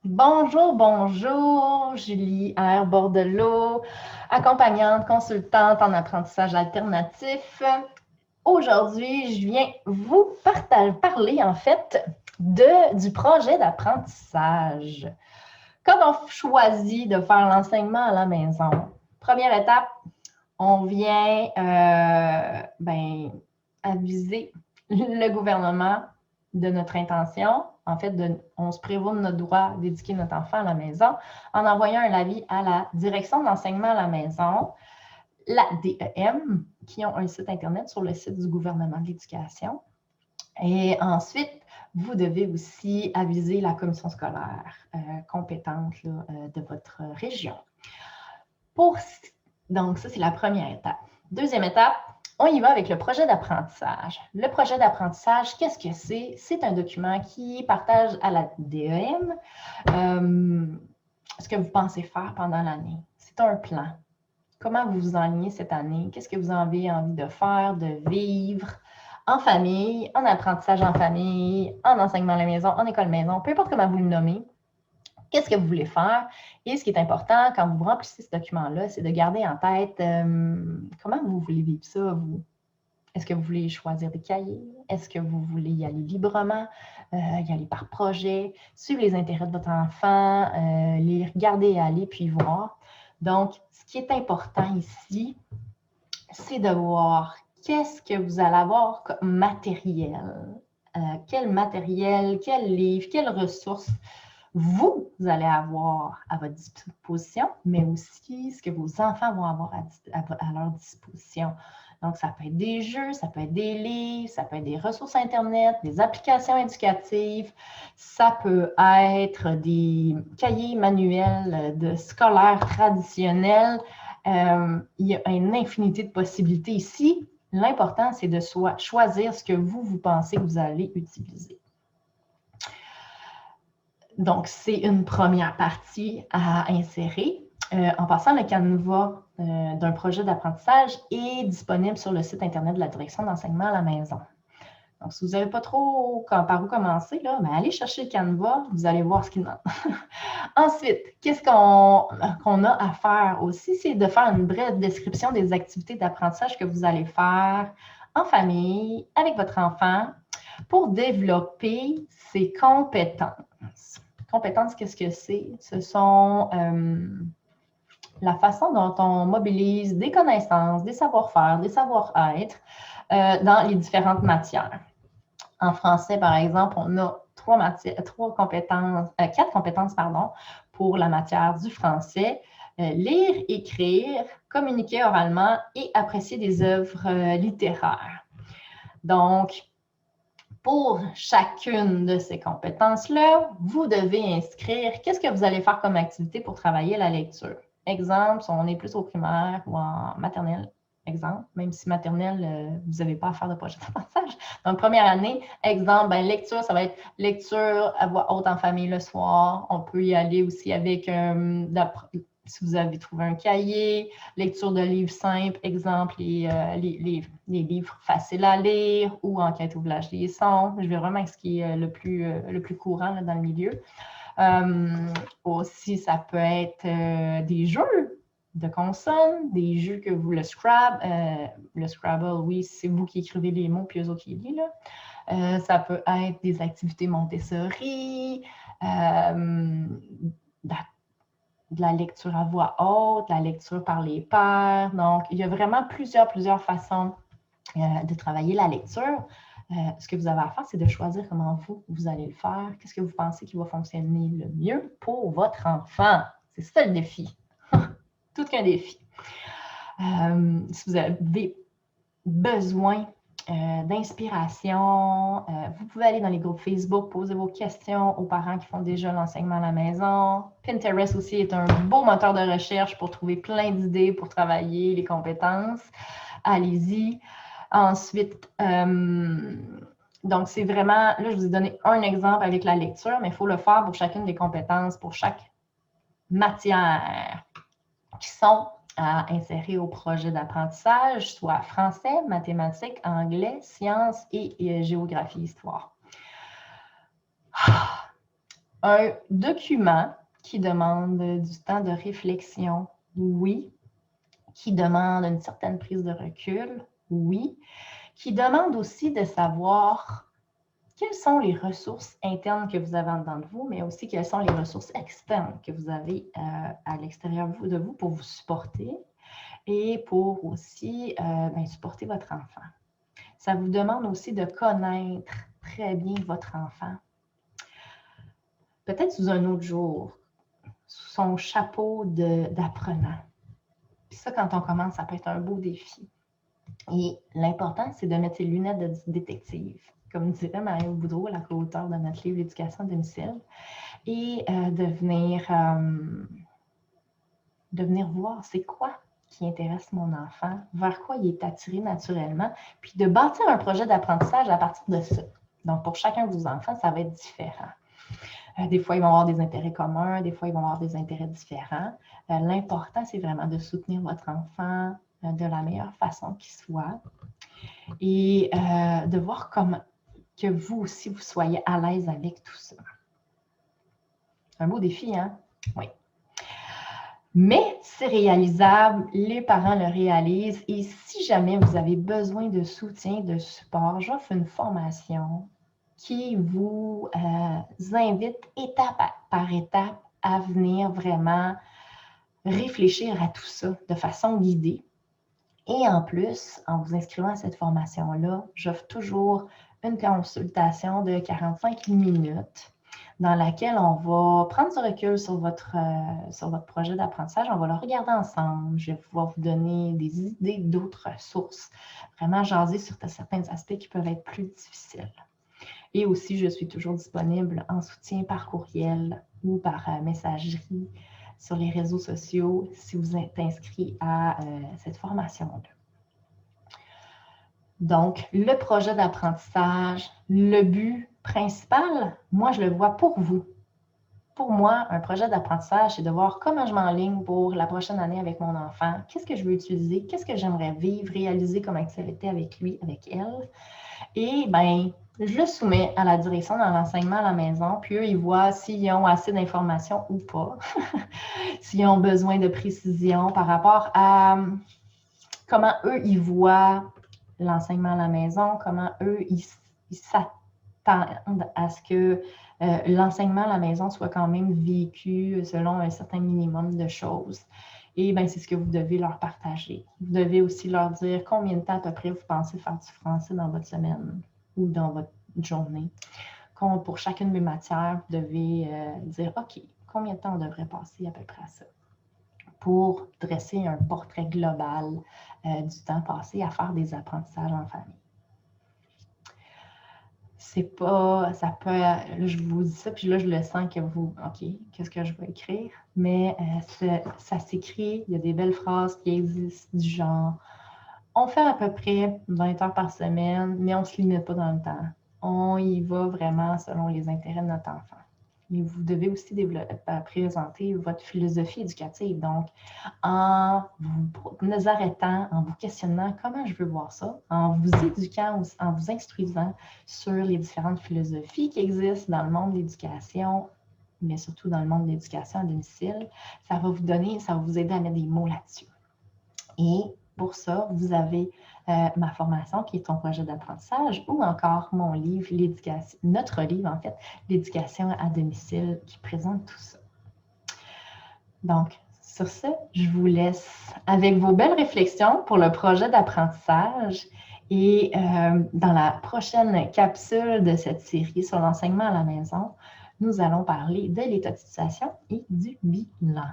Bonjour, bonjour, Julie R. Bordelot, accompagnante, consultante en apprentissage alternatif. Aujourd'hui, je viens vous parler en fait du projet d'apprentissage. Quand on choisit de faire l'enseignement à la maison, première étape, on vient aviser le gouvernement de notre intention. En fait, on se prévaut de notre droit d'éduquer notre enfant à la maison en envoyant un avis à la direction de l'enseignement à la maison, la DEM, qui ont un site Internet sur le site du gouvernement de l'éducation. Et ensuite, vous devez aussi aviser la commission scolaire compétente de votre région. Donc, ça, c'est la première étape. Deuxième étape, on y va avec le projet d'apprentissage. Le projet d'apprentissage, qu'est-ce que c'est? C'est un document qui partage à la DEM ce que vous pensez faire pendant l'année. C'est un plan. Comment vous vous enlignez cette année? Qu'est-ce que vous avez envie de faire, de vivre en famille, en apprentissage en famille, en enseignement à la maison, en école maison, peu importe comment vous le nommez. Qu'est-ce que vous voulez faire? Et ce qui est important quand vous remplissez ce document-là, c'est de garder en tête comment vous voulez vivre ça, vous. Est-ce que vous voulez choisir des cahiers? Est-ce que vous voulez y aller librement, y aller par projet, suivre les intérêts de votre enfant, les regarder et aller, puis voir? Donc, ce qui est important ici, c'est de voir qu'est-ce que vous allez avoir comme matériel. Quel matériel, quel livre, quelles ressources vous allez avoir à votre disposition, mais aussi ce que vos enfants vont avoir à leur disposition. Donc, ça peut être des jeux, ça peut être des livres, ça peut être des ressources Internet, des applications éducatives, ça peut être des cahiers manuels de scolaires traditionnels. Il y a une infinité de possibilités ici. L'important, c'est de choisir ce que vous pensez que vous allez utiliser. Donc, c'est une première partie à insérer. En passant, le canevas d'un projet d'apprentissage est disponible sur le site Internet de la Direction d'enseignement à la maison. Donc, si vous n'avez pas trop par où commencer, là, allez chercher le canevas, vous allez voir ce qu'il demande. Ensuite, qu'est-ce qu'on a à faire aussi? C'est de faire une brève description des activités d'apprentissage que vous allez faire en famille, avec votre enfant, pour développer ses compétences. Compétences, qu'est-ce que c'est? Ce sont la façon dont on mobilise des connaissances, des savoir-faire, des savoir-être dans les différentes matières. En français, par exemple, on a quatre compétences pour la matière du français. Lire, écrire, communiquer oralement et apprécier des œuvres littéraires. Donc, pour chacune de ces compétences-là, vous devez inscrire qu'est-ce que vous allez faire comme activité pour travailler la lecture. Exemple, si on est plus au primaire ou en maternelle, exemple, même si maternelle, vous n'avez pas à faire de projet d'apprentissage. Donc, première année, exemple, lecture, ça va être lecture à voix haute en famille le soir. On peut y aller aussi avec, si vous avez trouvé un cahier, lecture de livres simples, exemple, les livres faciles à lire ou enquête ouvrage des sons. Je vais vraiment ce qui est le plus courant là, dans le milieu. Aussi, ça peut être des jeux de consonnes, des jeux que vous, le Scrabble, oui, c'est vous qui écrivez les mots, puis eux autres qui lisent, là. Ça peut être des activités Montessori, de la lecture à voix haute, la lecture par les pairs. Donc, il y a vraiment plusieurs façons de travailler la lecture. Ce que vous avez à faire, c'est de choisir comment vous allez le faire. Qu'est-ce que vous pensez qui va fonctionner le mieux pour votre enfant? C'est ça le défi. Tout qu'un défi. Si vous avez besoin d'inspiration, vous pouvez aller dans les groupes Facebook, poser vos questions aux parents qui font déjà l'enseignement à la maison. Pinterest aussi est un beau moteur de recherche pour trouver plein d'idées pour travailler les compétences. Allez-y. Ensuite, donc c'est vraiment, là je vous ai donné un exemple avec la lecture, mais il faut le faire pour chacune des compétences, pour chaque matière qui sont à insérer au projet d'apprentissage, soit français, mathématiques, anglais, sciences et géographie, histoire. Un document qui demande du temps de réflexion, oui. Qui demande une certaine prise de recul, oui. Qui demande aussi de savoir quelles sont les ressources internes que vous avez en dedans de vous, mais aussi quelles sont les ressources externes que vous avez à l'extérieur de vous pour vous supporter et pour aussi supporter votre enfant. Ça vous demande aussi de connaître très bien votre enfant. Peut-être sous un autre jour, sous son chapeau d'apprenant. Puis ça, quand on commence, ça peut être un beau défi. Et l'important, c'est de mettre ses lunettes de détective, comme dirait Mario Boudreau, la co-auteure de notre livre L'éducation à domicile, et de venir voir c'est quoi qui intéresse mon enfant, vers quoi il est attiré naturellement, puis de bâtir un projet d'apprentissage à partir de ça. Donc, pour chacun de vos enfants, ça va être différent. Des fois, ils vont avoir des intérêts communs, des fois, ils vont avoir des intérêts différents. L'important, c'est vraiment de soutenir votre enfant de la meilleure façon qui soit et de voir comment que vous aussi, vous soyez à l'aise avec tout ça. Un beau défi, hein? Oui. Mais c'est réalisable, les parents le réalisent et si jamais vous avez besoin de soutien, de support, j'offre une formation qui vous invite étape par étape à venir vraiment réfléchir à tout ça de façon guidée. Et en plus, en vous inscrivant à cette formation-là, j'offre toujours une consultation de 45 minutes dans laquelle on va prendre du recul sur votre projet d'apprentissage. On va le regarder ensemble. Je vais pouvoir vous donner des idées d'autres sources. Vraiment jaser sur certains aspects qui peuvent être plus difficiles. Et aussi, je suis toujours disponible en soutien par courriel ou par messagerie sur les réseaux sociaux si vous êtes inscrit à cette formation-là. Donc, le projet d'apprentissage, le but principal, moi, je le vois pour vous. Pour moi, un projet d'apprentissage, c'est de voir comment je m'enligne pour la prochaine année avec mon enfant, qu'est-ce que je veux utiliser, qu'est-ce que j'aimerais vivre, réaliser comme activité avec lui, avec elle. Et bien, je le soumets à la direction dans l'enseignement à la maison, puis eux, ils voient s'ils ont assez d'informations ou pas, s'ils ont besoin de précision par rapport à comment eux, ils voient l'enseignement à la maison, comment eux, ils s'attendent à ce que l'enseignement à la maison soit quand même vécu selon un certain minimum de choses. Et bien, c'est ce que vous devez leur partager. Vous devez aussi leur dire combien de temps à peu près vous pensez faire du français dans votre semaine ou dans votre journée. Pour chacune des matières, vous devez dire, OK, combien de temps on devrait passer à peu près à ça pour dresser un portrait global du temps passé à faire des apprentissages en famille. C'est pas, ça peut, là, je vous dis ça, puis là, je le sens que vous, OK, qu'est-ce que je vais écrire? Mais ça s'écrit, il y a des belles phrases qui existent du genre, on fait à peu près 20 heures par semaine, mais on ne se limite pas dans le temps. On y va vraiment selon les intérêts de notre enfant. Mais vous devez aussi présenter votre philosophie éducative. Donc, en vous arrêtant, en vous questionnant comment je veux voir ça, en vous éduquant, en vous instruisant sur les différentes philosophies qui existent dans le monde de l'éducation, mais surtout dans le monde de l'éducation à domicile, ça va vous aider à mettre des mots là-dessus. Et pour ça, vous avez ma formation qui est ton projet d'apprentissage ou encore mon livre, notre livre en fait, l'éducation à domicile qui présente tout ça. Donc, sur ce, je vous laisse avec vos belles réflexions pour le projet d'apprentissage et dans la prochaine capsule de cette série sur l'enseignement à la maison, nous allons parler de l'état de situation et du bilan.